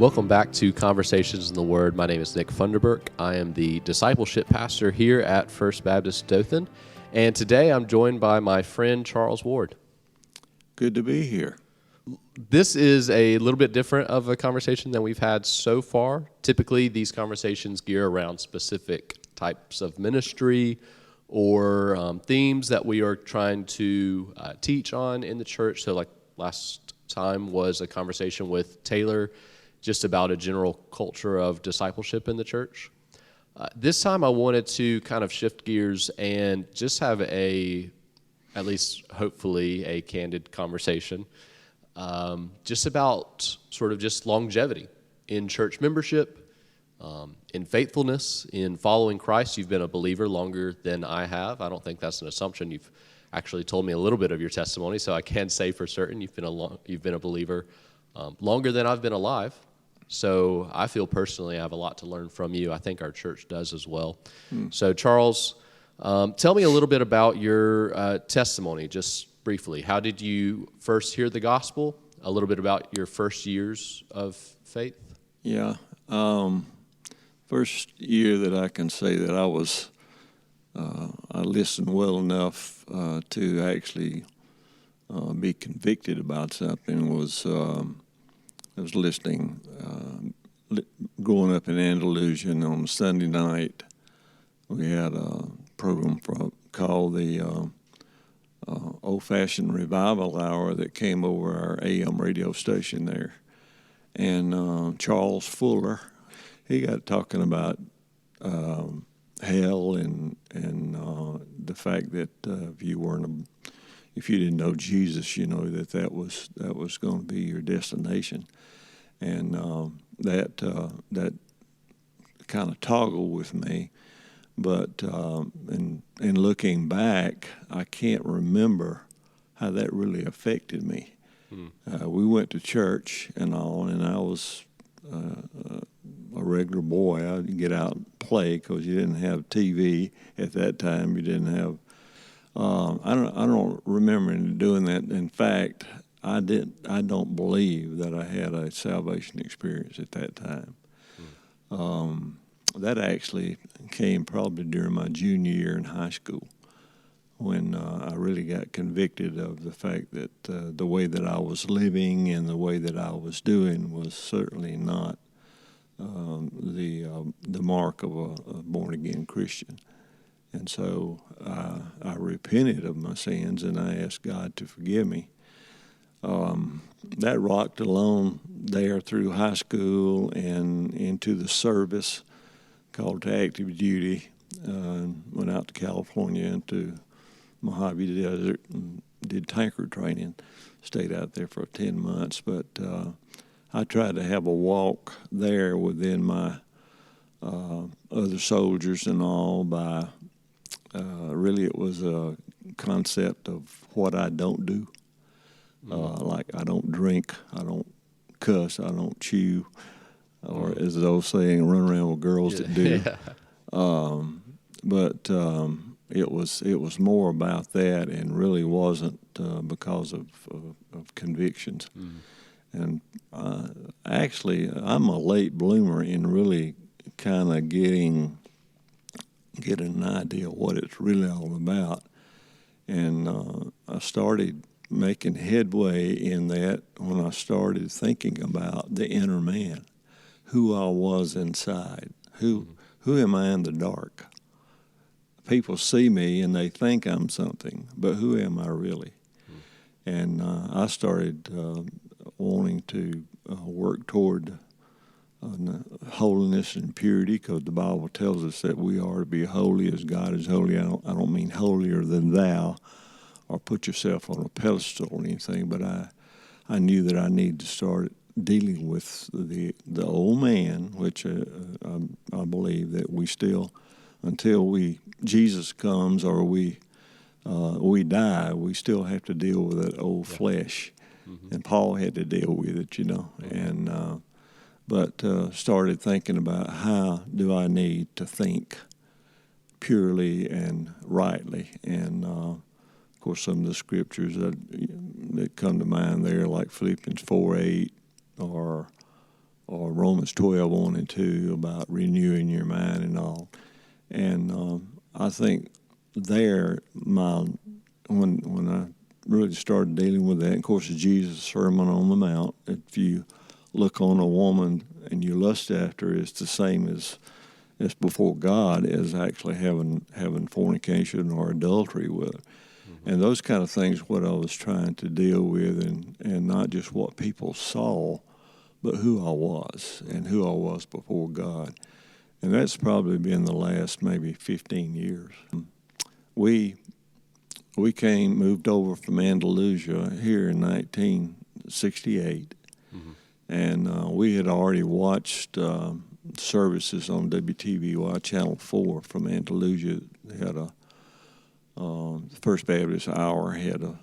Welcome back to Conversations in the Word. My name is Nick Funderburk. I am the discipleship pastor here at First Baptist Dothan, and today I'm joined by my friend Charles Ward. Good to be here. This is a little bit different of a conversation than we've had so far. Typically, these conversations gear around specific types of ministry or themes that we are trying to teach on in the church. So like last time was a conversation with Taylor just about a general culture of discipleship in the church. This time I wanted to kind of shift gears and just have at least hopefully, a candid conversation just about sort of just longevity in church membership, in faithfulness, in following Christ. You've been a believer longer than I have. I don't think that's an assumption. You've actually told me a little bit of your testimony, so I can say for certain you've been a believer longer than I've been alive. So I feel personally I have a lot to learn from you. I think our church does as well. So Charles, tell me a little bit about your testimony, just briefly. How did you first hear the gospel? A little bit about your first years of faith? Yeah. First year that I can say that I listened well enough to actually be convicted about something was I was listening, growing up in Andalusia on Sunday night. We had a program called the Old-Fashioned Revival Hour that came over our AM radio station there. And Charles Fuller, he got talking about hell and the fact that if you didn't know Jesus, you know that was going to be your destination. And that kind of toggled with me. But in looking back, I can't remember how that really affected me. We went to church and all, and I was a regular boy. I'd get out and play because you didn't have TV at that time. You didn't have. I don't remember doing that. In fact, I don't believe that I had a salvation experience at that time. That actually came probably during my junior year in high school when I really got convicted of the fact that the way that I was living and the way that I was doing was certainly not the mark of a born-again Christian. And so I repented of my sins and I asked God to forgive me. That rocked along there through high school and into the service, called to active duty. Went out to California into Mojave Desert and did tanker training. Stayed out there for 10 months, but I tried to have a walk there within my other soldiers and all by really it was a concept of what I don't do. Like I don't drink, I don't cuss, I don't chew, or as those saying, run around with girls that do. Yeah. But it was more about that, and really wasn't because of convictions. And actually, I'm a late bloomer in really kind of getting an idea of what it's really all about. And I started making headway in that when I started thinking about the inner man, who I was inside, who am I in the dark? People see me and they think I'm something, but who am I really? And I started wanting to work toward holiness and purity, because the Bible tells us that we are to be holy as God is holy. I don't mean holier than thou, or put yourself on a pedestal or anything, but I knew that I needed to start dealing with the old man, which I believe that we still, until Jesus comes or we die, we still have to deal with that old flesh. And Paul had to deal with it, and but started thinking about how do I need to think purely and rightly, and of course some of the scriptures that come to mind there, like Philippians 4:8, or Romans 12:1 and 2 about renewing your mind and all. And I think there, when I really started dealing with that, of course, Jesus' Sermon on the Mount, if you look on a woman and you lust after her, it's the same as before God as actually having fornication or adultery with her. And those kind of things, what I was trying to deal with, and not just what people saw, but who I was and who I was before God. And that's probably been the last maybe 15 years. We moved over from Andalusia here in 1968, and we had already watched services on WTVY Channel 4 from Andalusia. They had the First Baptist Hour had a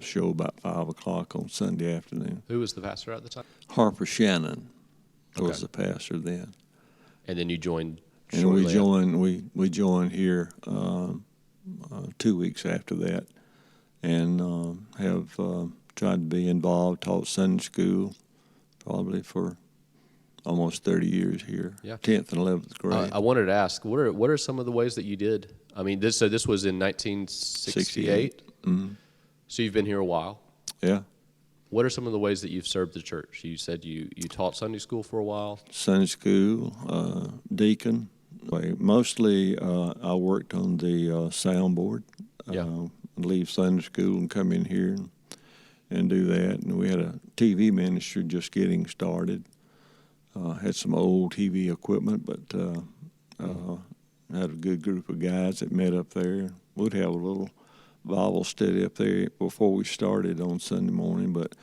show about 5 o'clock on Sunday afternoon. Who was the pastor at the time? Harper Shannon was Okay. the pastor then. And then you joined. And we shortly joined here 2 weeks after that, and have tried to be involved. Taught Sunday school probably for almost 30 years here. Yeah. 10th and 11th grade. I wanted to ask, what are some of the ways that you did? I mean, this was in 1968. So you've been here a while. Yeah. What are some of the ways that you've served the church? You said you taught Sunday school for a while. Sunday school, deacon. Mostly, I worked on the soundboard. Yeah. Leave Sunday school and come in here and do that. And we had a TV ministry just getting started. Had some old TV equipment, but had a good group of guys that met up there. We'd have a little Bible study up there before we started on Sunday morning. But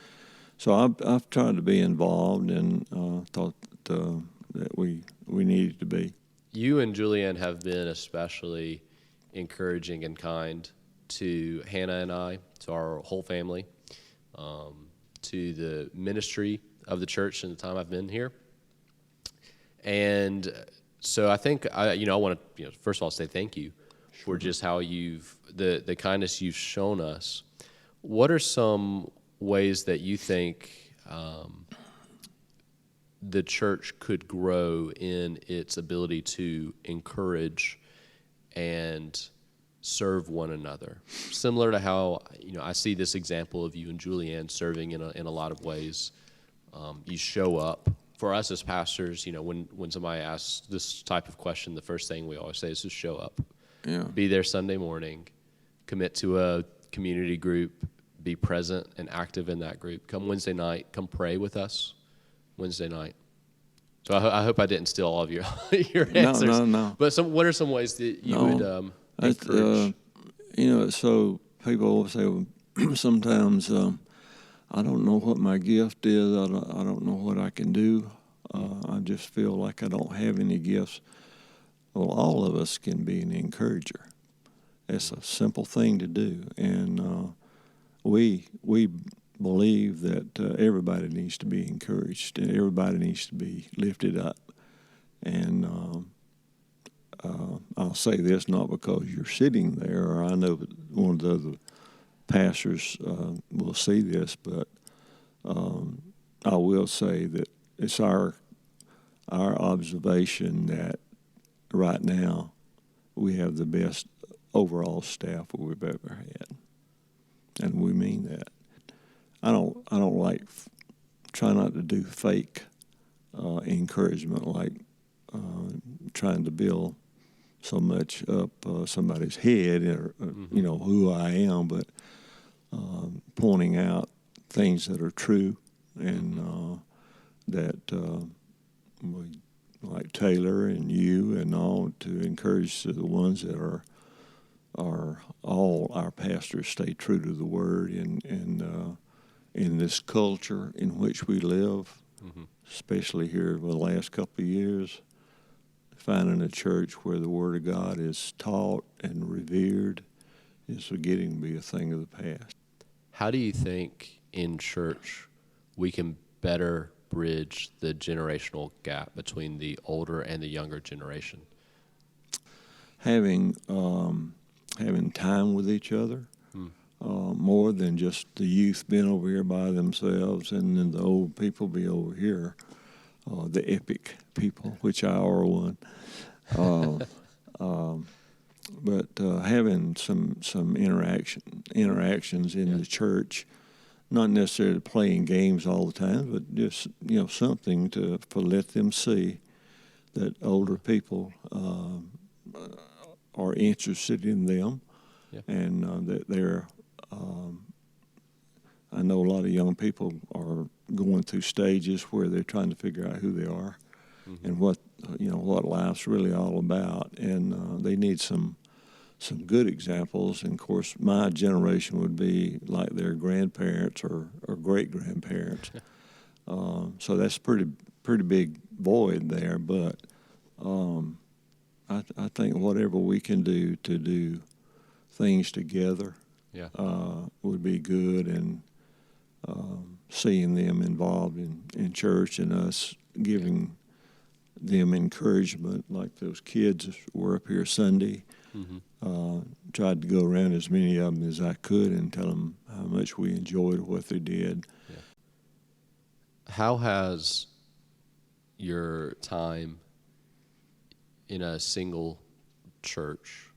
so I've tried to be involved, and thought that we needed to be. You and Julianne have been especially encouraging and kind to Hannah and I, to our whole family, to the ministry of the church in the time I've been here. And so I think I want to first of all say thank you for just how the kindness you've shown us. What are some ways that you think the church could grow in its ability to encourage and serve one another? Similar to how I see this example of you and Julianne serving in a lot of ways. You show up. For us as pastors, when somebody asks this type of question, the first thing we always say is just show up. Yeah. Be there Sunday morning, commit to a community group, be present and active in that group. Come Wednesday night, come pray with us Wednesday night. So I hope I didn't steal all of your answers. No. But what are some ways that you would encourage? So people always say, well, sometimes I don't know what my gift is. I don't know what I can do. I just feel like I don't have any gifts. Well, all of us can be an encourager. It's a simple thing to do, and we believe that everybody needs to be encouraged and everybody needs to be lifted up. And I'll say this not because you're sitting there, or I know that one of the other pastors will see this, but I will say that it's our observation that right now we have the best overall staff we've ever had, and we mean that. I don't try not to do fake encouragement, like trying to build so much up somebody's head, or who I am, but pointing out things that are true, and that we, like Taylor and you and all, to encourage the ones that are all our pastors stay true to the Word, and in this culture in which we live, especially here over the last couple of years, finding a church where the Word of God is taught and revered is getting to be a thing of the past. How do you think in church we can better bridge the generational gap between the older and the younger generation? Having time with each other, more than just the youth being over here by themselves and then the old people be over here. the epic people, which I are one. Uh, but having some interactions in the church, not necessarily playing games all the time, but just something to let them see that older people are interested in them, and that they're. I know a lot of young people are going through stages where they're trying to figure out who they are, and what life's really all about, and they need some good examples. And of course, my generation would be like their grandparents or great grandparents. So that's pretty big void there. But I think whatever we can do to do things together would be good, and seeing them involved in church and us giving them encouragement, like those kids were up here Sunday. Tried to go around as many of them as I could and tell them how much we enjoyed what they did. Yeah. How has your time in a single church,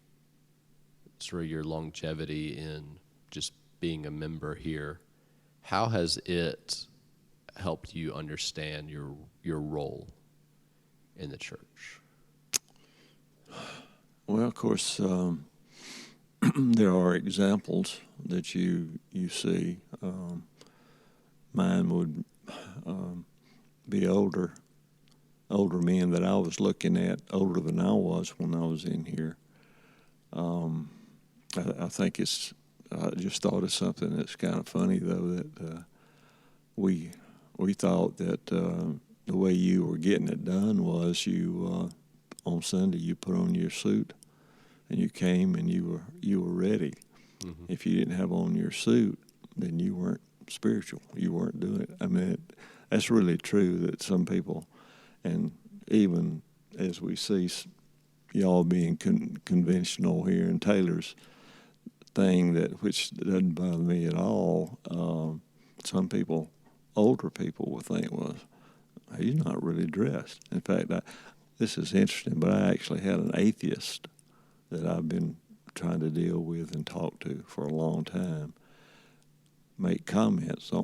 sort of your longevity in just being a member here, how has it helped you understand your role in the church? Well, of course, there are examples that you see. Mine would be older men that I was looking at, older than I was when I was in here. I think I just thought of something that's kind of funny, though, that we thought that the way you were getting it done was you on Sunday you put on your suit and you came and you were ready. If you didn't have on your suit, then you weren't spiritual. You weren't doing it. I mean, that's really true that some people, and even as we see y'all being conventional here in Taylor's thing, which doesn't bother me at all, some people, older people, will think, well, he's not really dressed. In fact, this is interesting, but I actually had an atheist that I've been trying to deal with and talk to for a long time make comments on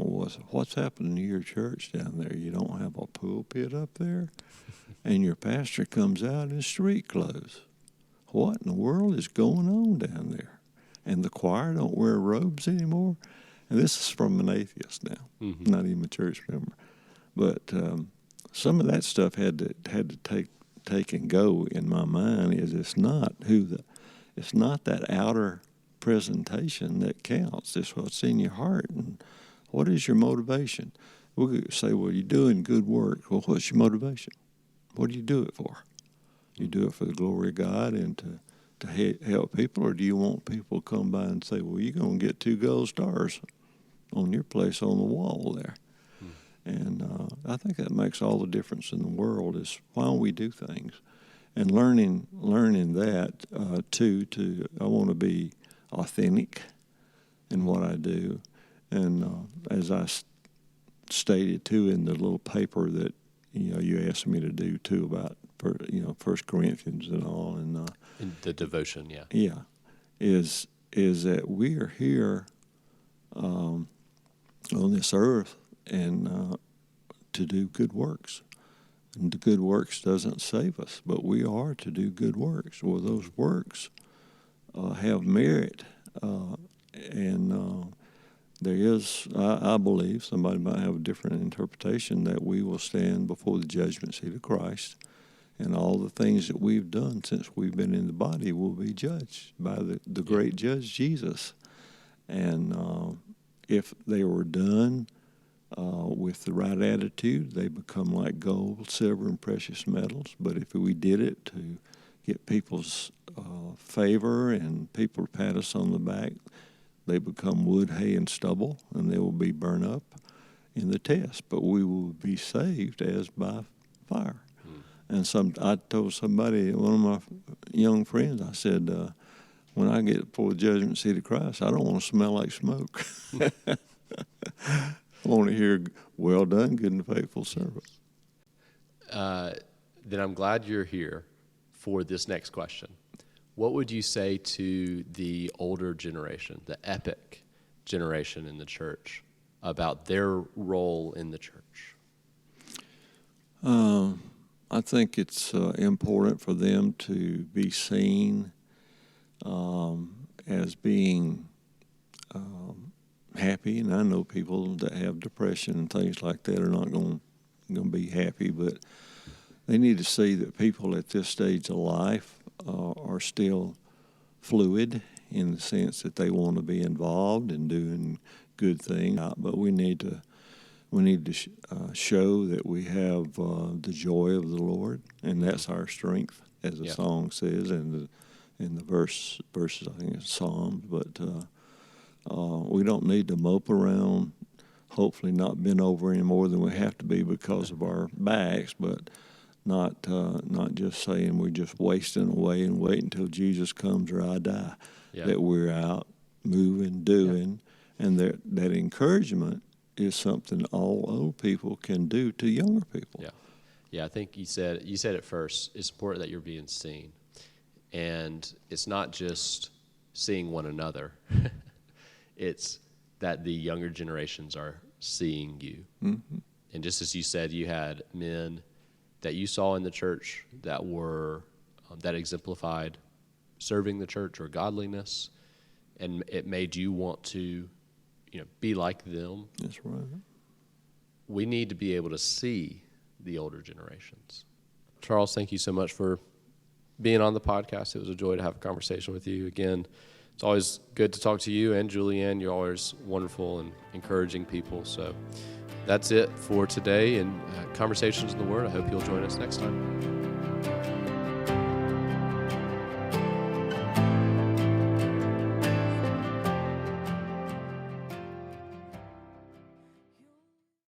what's happening to your church down there. You don't have a pulpit up there, and your pastor comes out in street clothes. What in the world is going on down there? And the choir don't wear robes anymore. And this is from an atheist now, not even a church member. But some of that stuff had to take and go in my mind. It's not that outer presentation that counts. It's what's in your heart, and what is your motivation. We'll say, well, you're doing good work. Well, what's your motivation? What do you do it for? You do it for the glory of God and to help people, or do you want people to come by and say, well, you're going to get 2 gold stars on your place on the wall there? And I think that makes all the difference in the world, is why we do things. And learning that, too, I want to be authentic in what I do. And as I stated, too, in the little paper that, you asked me to do, too, about, 1 Corinthians and all. And In the devotion, yeah. Yeah, is that we are here on this earth and to do good works. And the good works doesn't save us, but we are to do good works. Well, those works have merit, and there is, I believe, somebody might have a different interpretation, that we will stand before the judgment seat of Christ, and all the things that we've done since we've been in the body will be judged by the great judge, Jesus. And if they were done with the right attitude, they become like gold, silver, and precious metals. But if we did it to get people's favor and people to pat us on the back, they become wood, hay, and stubble, and they will be burned up in the test. But we will be saved as by fire. And I told somebody, one of my young friends, I said, when I get before the judgment seat of Christ, I don't want to smell like smoke. I want to hear, well done, good and faithful servant. then I'm glad you're here for this next question. What would you say to the older generation, the epic generation in the church, about their role in the church? I think it's important for them to be seen as being happy. And I know people that have depression and things like that are not going to be happy, but they need to see that people at this stage of life are still fluid in the sense that they want to be involved in doing good things. But we need to show that we have the joy of the Lord, and that's our strength, as the song says, in the verses I think it's Psalms. But we don't need to mope around. Hopefully, not bent over any more than we have to be because of our backs, but not just saying we're just wasting away and wait until Jesus comes or I die. Yeah. That we're out moving, doing, and that encouragement is something all old people can do to younger people. Yeah. I think you said it first. It's important that you're being seen, and it's not just seeing one another. It's that the younger generations are seeing you. Mm-hmm. And just as you said, you had men that you saw in the church that were that exemplified serving the church or godliness, and it made you want to, be like them. That's right. We need to be able to see the older generations. Charles, thank you so much for being on the podcast. It was a joy to have a conversation with you. Again, it's always good to talk to you, and Julianne. You're always wonderful and encouraging people. So that's it for today and Conversations in the Word. I hope you'll join us next time.